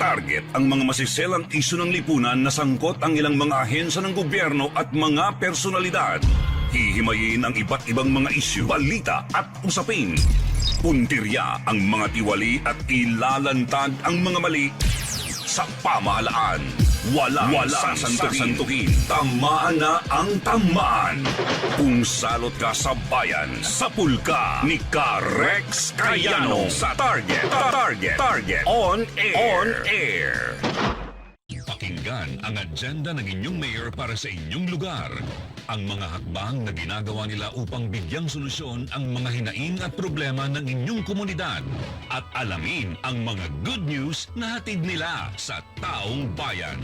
Target ang mga masiselang isyu ng lipunan na sangkot ang ilang mga ahensya ng gobyerno at mga personalidad. Hihimayin ang iba't ibang mga isyu, balita at usapin. Puntirya ang mga tiwali at ilalantad ang mga mali sa pamahalaan. Walang sasantukin. Tamaan na ang tamaan. Kung salot ka sa bayan, sapul ka ni Rex Cayano sa Target. On air. Pakinggan ang agenda ng inyong mayor para sa inyong lugar. Ang mga hakbang na ginagawa nila upang bigyang solusyon ang mga hinaing at problema ng inyong komunidad. At alamin ang mga good news na hatid nila sa taong bayan.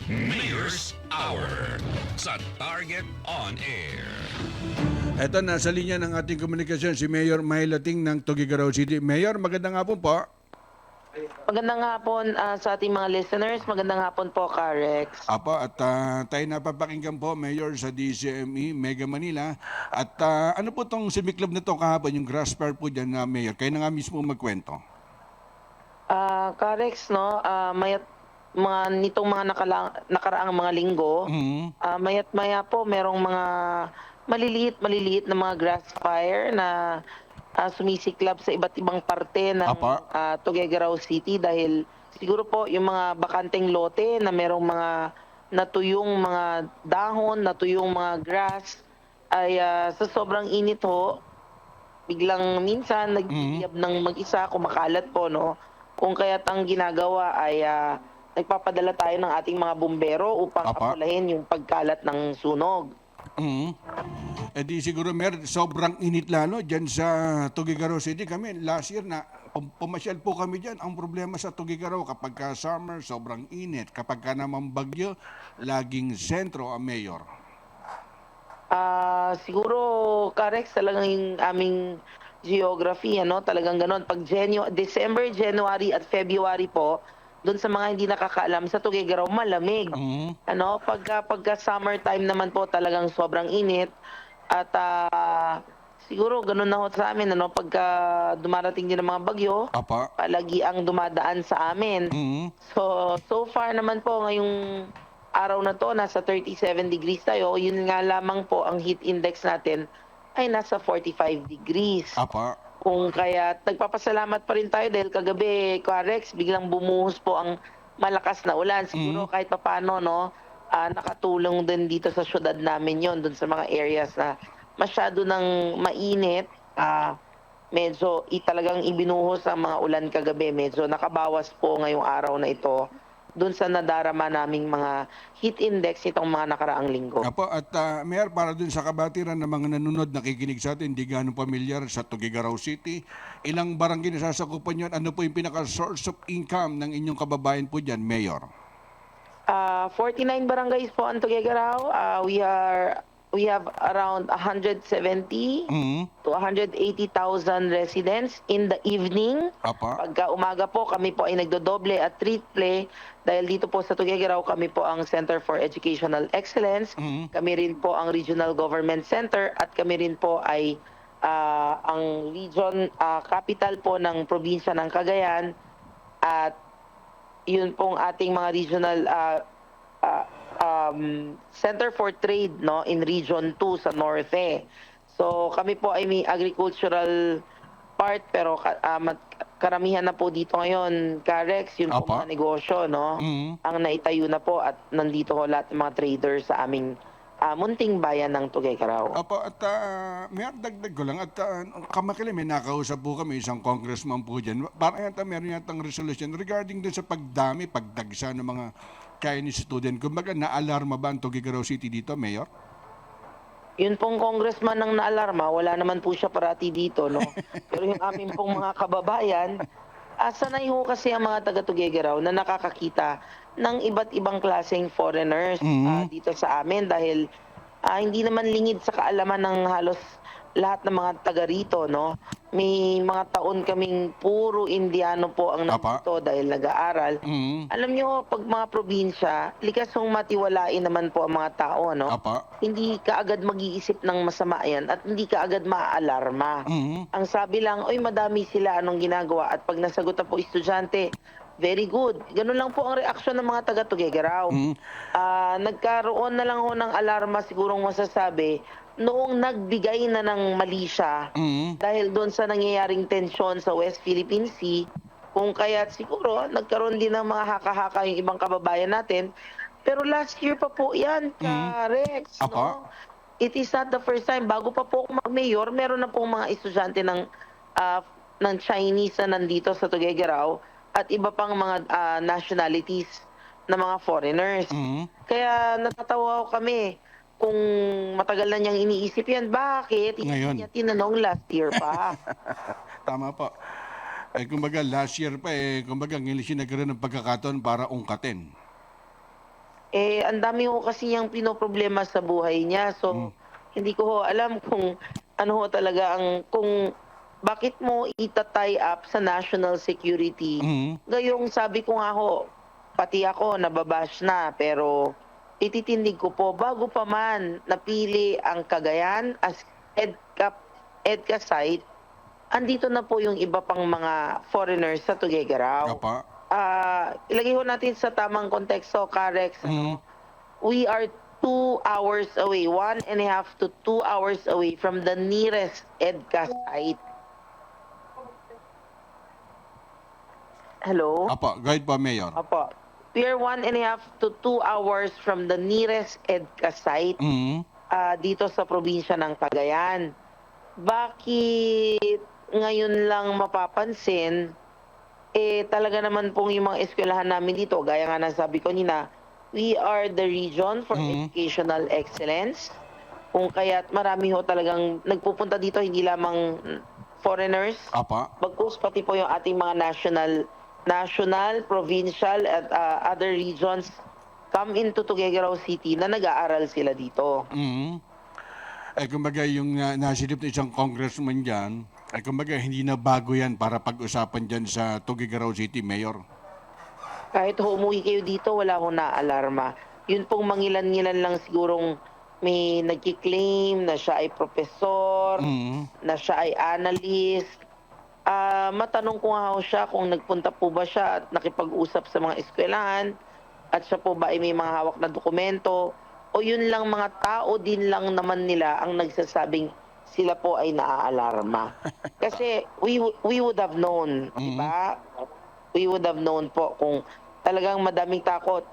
Mayor's Hour sa Target On Air. Eto, nasa linya ng ating komunikasyon si Mayor Mylating ng Tuguegarao City. Mayor, magandang hapon po. Magandang hapon sa ating mga listeners. Magandang hapon po, Rex. Apo, at tayo napapakinggan po, Mayor, sa DCME, Mega Manila. At ano po itong simiklab na ito kahapon, yung grass fire po dyan na Mayor? Kayo na nga mismo magkwento. Rex, no, nitong mga nakaraang mga linggo, mayat maya po merong mga maliliit na mga grass fire na sumisiklab sa iba't ibang parte ng Tuguegarao City dahil siguro po yung mga bakanteng lote na merong mga natuyong mga dahon, natuyong mga grass ay sa sobrang init ho, biglang minsan nagtitiyab ng mag-isa, kumakalat po, no? Kung kaya't ang ginagawa ay nagpapadala tayo ng ating mga bumbero upang apulahin yung pagkalat ng sunog. Eh di siguro sobrang init lalo dyan sa Tuguegarao City. Kami last year na pumasyal po kami dyan. Ang problema sa Tuguegarao kapag ka summer, sobrang init. Kapag ka naman bagyo, laging sentro ang Mayor. Siguro, Karex, talagang yung aming geography, talagang ganon. Pag December, January at February po, doon sa mga hindi nakakaalam, sa Tuguegarao malamig. Pagka summertime naman po talagang sobrang init. At siguro ganun na ho sa amin, pagka dumarating din ng mga bagyo, palagi ang dumadaan sa amin. So far naman po ngayong araw na to, nasa 37 degrees tayo. Yun nga lamang po ang heat index natin ay nasa 45 degrees. Kung kaya nagpapasalamat pa rin tayo dahil kagabi, Rex, biglang bumuhos po ang malakas na ulan. Siguro kahit papaano, nakatulong din dito sa syudad namin yon, dun sa mga areas na masyado ng mainit. Medyo talagang ibinuhos ang mga ulan kagabi. Medyo nakabawas po ngayong araw na ito dun sa nadarama naming mga heat index itong mga nakaraang linggo. At Mayor, para dun sa kabatiran ng mga nanonood, nakikinig sa atin, hindi gano'ng pamilyar sa Tuguegarao City, ilang barangay na sasakupan yun? Ano po yung pinaka-source of income ng inyong kababayan po dyan, Mayor? 49 barangays po ang Tuguegarao. We have around 170 to 180,000 residents in the evening. Pagka umaga po, kami po ay nagdodoble at triple dahil dito po sa Tuguegarao kami po ang Center for Educational Excellence. Kami rin po ang Regional Government Center at kami rin po ay ang region capital po ng probinsya ng Cagayan at yun pong ating mga regional Center for Trade in Region 2 sa Norte. So kami po ay may agricultural part pero karamihan na po dito ngayon, Rex, yun po mga negosyo, ang naitayo na po at nandito ho lahat ng mga traders sa aming munting bayan ng Tuguegarao. At may dagdag ko lang at kamakili may nakausap po kami isang congressman po dyan. Parang meron yatang resolution regarding din sa pagdagsa ng mga Chinese student. Kumbaga, na-alarma ba ang Tuguegarao City dito, Mayor? Yun pong congressman ng na-alarma, wala naman po siya parati dito, Pero yung aming pong mga kababayan, sanay ho kasi ang mga taga-Tuguegarao na nakakakita ng iba't ibang klaseng foreigners dito sa amin dahil hindi naman lingid sa kaalaman ng halos lahat ng mga taga rito, May mga taon kaming puro Indiano po ang nandito dahil nag-aaral. Alam nyo, pag mga probinsya, likas hong matiwalain naman po ang mga tao, Hindi ka agad mag-iisip ng masama yan at hindi ka agad maaalarma. Ang sabi lang, oy madami sila, anong ginagawa? At pag nasagot na po estudyante, very good. Ganun lang po ang reaksyon ng mga taga Tuguegarao. Nagkaroon na lang ho ng alarma sigurong masasabi noong nagbigay na ng mali siya dahil doon sa nangyayaring tensyon sa West Philippine Sea, kung kaya't siguro nagkaroon din ng mga haka-haka yung ibang kababayan natin. Pero last year pa po yan, Rex. Apa. No? It is not the first time. Bago pa po ako mag-mayor, meron na pong mga estudyante ng Chinese na nandito sa Tuguegarao at iba pang mga nationalities na mga foreigners. Kaya natatawa ko kami kung matagal na niyang iniisip yan. Bakit? Ngayon. Hindi niya tinanong last year pa. Tama po. Kumbaga last year pa kumbaga ngayon siya nagkaroon ng pagkakataon para ungkatin. Ang dami ko kasi niyang pinoproblema sa buhay niya. So, hindi ko ho alam kung ano ho talaga kung bakit mo ita-tie up sa national security. Gayong sabi ko nga ho, pati ako nababash na, pero ititindig ko po, bago pa man napili ang Cagayan as EDCA site, andito na po yung iba pang mga foreigners sa Tuguegarao. Apa. Ilagay ho natin sa tamang konteksto, Karex. We are 2 hours away, 1.5 to 2 hours away from the nearest EDCA site. Hello? Apa, guide po, Mayor. Apo. We are 1.5 to 2 hours from the nearest EDCA site dito sa probinsya ng Cagayan. Bakit ngayon lang mapapansin, talaga naman pong yung mga eskwelahan namin dito, gaya nga ng sabi ko nina, we are the region for educational excellence. Kung kaya't marami ho talagang nagpupunta dito, hindi lamang foreigners, Apa. bagkus pati po yung ating mga national, provincial, at other regions come into Tuguegarao City na nag-aaral sila dito. Kumbaga yung nasilip na isang congressman dyan, kumbaga hindi na bago yan para pag-usapan dyan sa Tuguegarao City, Mayor. Kahit umuwi kayo dito, wala akong naalarma. Yun pong mangilan-ngilan lang sigurong may nagkiklaim na siya ay profesor, na siya ay analyst. Matanong ko nga ho siya kung nagpunta po ba siya at nakipag-usap sa mga eskwelahan at siya po ba ay may mga hawak na dokumento o yun lang mga tao din lang naman nila ang nagsasabing sila po ay naaalarma. Kasi we would have known, di ba? We would have known po kung talagang madaming takot.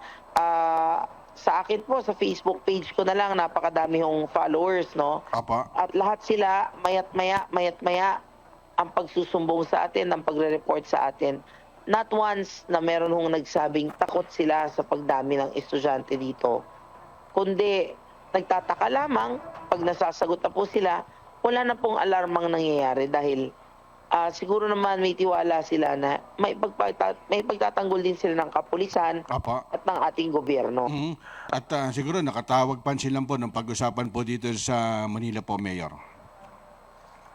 Sa akin po, sa Facebook page ko na lang, napakadami hong followers, no? Apa. At lahat sila, mayat-maya, ang pagsusumbong sa atin, ang pagre-report sa atin. Not once na meron hong nagsabing takot sila sa pagdami ng estudyante dito. Kundi, nagtataka lamang, pag nasasagot na po sila, wala na pong alarmang nangyayari dahil siguro naman may tiwala sila na may pagtatanggol din sila ng kapulisan Apa. at ng ating gobyerno. At siguro nakatawag pansin po ng pag-usapan po dito sa Manila po, Mayor.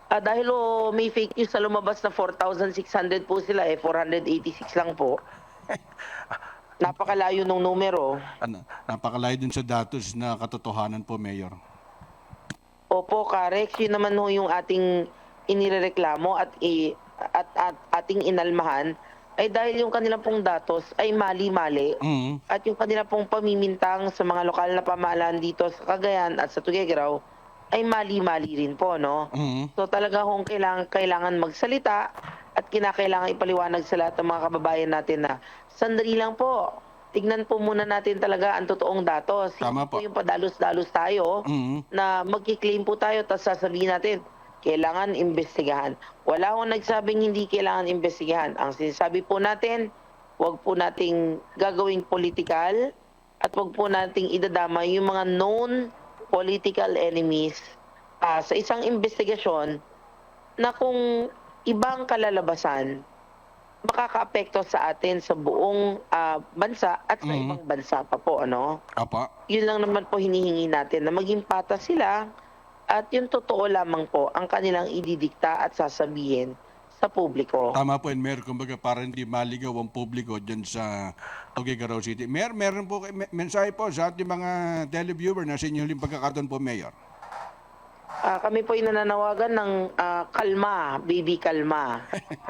Dahil may fake news na lumabas na 4,600 po sila, 486 lang po. Napakalayo ng numero. Napakalayo din sa datos na katotohanan po, Mayor. Opo, Karex, yun naman ho yung ating inirereklamo at ating inalmahan ay dahil yung kanilang pong datos ay mali-mali at yung kanilang pong pamimintang sa mga lokal na pamahalaan dito sa Cagayan at sa Tuguegarao ay mali-mali rin po, no? So talaga hong kailangan magsalita at kinakailangan ipaliwanag sa lahat ng mga kababayan natin na sandali lang po, tignan po muna natin talaga ang totoong datos. Tama Hindi po. po yung padalos-dalos tayo na magkiklaim po tayo tapos sasabihin natin, kailangan imbestigahan. Wala akong nagsabing hindi kailangan imbestigahan. Ang sinasabi po natin, huwag po nating gagawing political at huwag po nating idadama yung mga known political enemies sa isang investigasyon na kung ibang kalalabasan, makakaapekto sa atin sa buong bansa at sa ibang bansa pa po, ano? Apa. Yun lang naman po hinihingi natin na maging patas sila at yung totoo lamang po ang kanilang ididikta at sasabihin sa publiko. Tama po, Mayor. Kumbaga, para hindi maligaw ang publiko dyan sa Tuguegarao City. Mayor, meron po mensahe po sa ating mga televiewer na sa inyo huling pagkakataon po, Mayor. Kami po ay nananawagan ng kalma, baby kalma.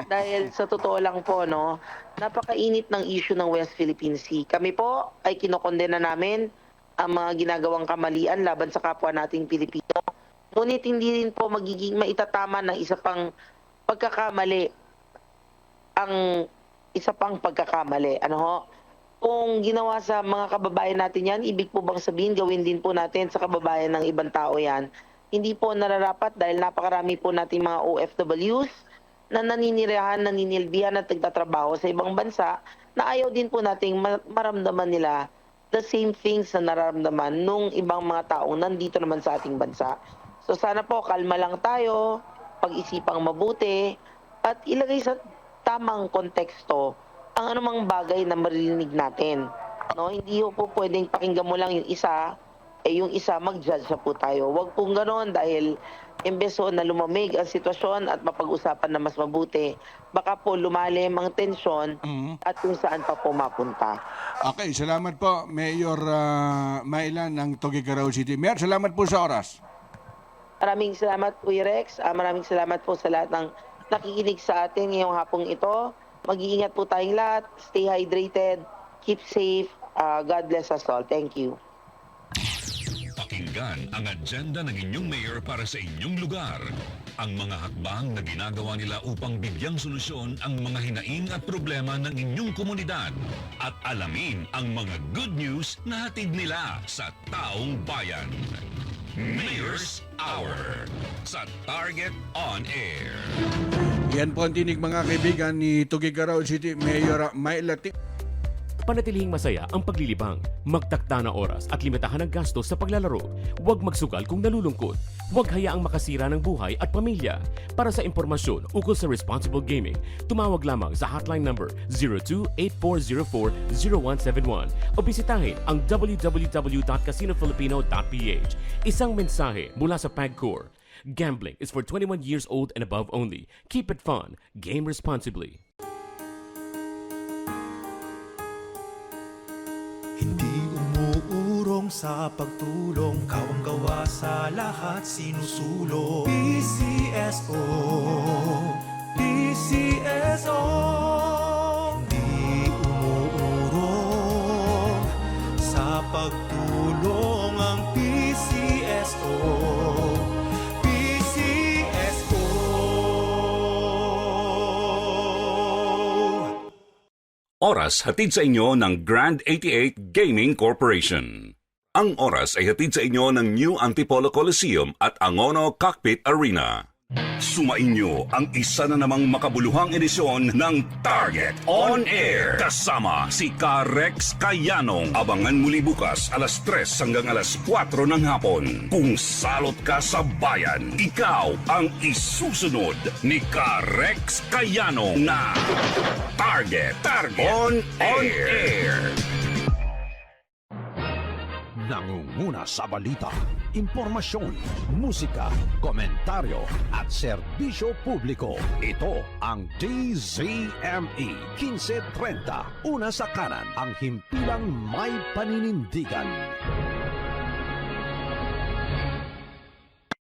Dahil sa totoo lang po, no, napakainit ng issue ng West Philippine Sea. Kami po ay kinokondena namin ang mga ginagawang kamalian laban sa kapwa nating Pilipino. Ngunit hindi rin po magiging maitatama ng isa pang pagkakamali. Ano ho? Kung ginawa sa mga kababayan natin yan, ibig po bang sabihin gawin din po natin sa kababayan ng ibang tao yan? Hindi po nararapat dahil napakarami po nating mga OFWs na naninirahan, naninilbihan at nagtatrabaho sa ibang bansa na ayaw din po nating maramdaman nila the same things na nararamdaman nung ibang mga taong nandito naman sa ating bansa. So sana po kalma lang tayo, pag-isipang mabuti at ilagay sa tamang konteksto ang anumang bagay na maririnig natin. No, hindi po pwedeng pakinggan mo lang yung isa, yung isa mag-judge na po tayo. Huwag pong ganoon dahil imbes na lumamig ang sitwasyon at mapag-usapan na mas mabuti, baka po lumalim ang tensyon at kung saan pa po mapunta. Okay, salamat po, Mayor Mailan ng Tuguegarao City. Mayor, salamat po sa oras. Maraming salamat po, Rex. Maraming salamat po sa lahat ng nakikinig sa atin ngayong hapong ito. Mag-iingat po tayong lahat. Stay hydrated. Keep safe. God bless us all. Thank you. Pakinggan ang agenda ng inyong mayor para sa inyong lugar. Ang mga hakbang na ginagawa nila upang bigyang solusyon ang mga hinaing at problema ng inyong komunidad. At alamin ang mga good news na hatid nila sa taong bayan. Mayor's Hour sa Target On Air. Yan po ang tinig mga kaibigan ni Tuguegarao City Mayor Mailan. Panatilihing masaya ang paglilibang. Magtakda na oras at limitahan ang gastos sa paglalaro. Huwag magsugal kung nalulungkot. Huwag hayaang makasira ng buhay at pamilya. Para sa impormasyon ukol sa responsible gaming, tumawag lamang sa hotline number 02-8404-0171 o bisitahin ang www.casinofilipino.ph. Isang mensahe mula sa PAGCOR. Gambling is for 21 years old and above only. Keep it fun. Game responsibly. Hindi umuurong sa pagtulong, kawang gawa sa lahat sinusulong. PCSO, PCSO. Hindi umuurong sa pagtulong ang PCSO. Oras hatid sa inyo ng Grand 88 Gaming Corporation. Ang oras ay hatid sa inyo ng New Antipolo Coliseum at Angono Cockpit Arena. Sumainyo ang isa na namang makabuluhang edisyon ng Target On Air. Kasama si Rex Kayanong. Abangan muli bukas alas 3 hanggang alas 4 ng hapon. Kung salot ka sa bayan, ikaw ang isusunod ni Rex Kayanong na Target On Air. Nangunguna sa balita, impormasyon, musika, komentaryo at serbisyo publiko. Ito ang DZME 1530. Una sa kanan, ang himpilang may paninindigan.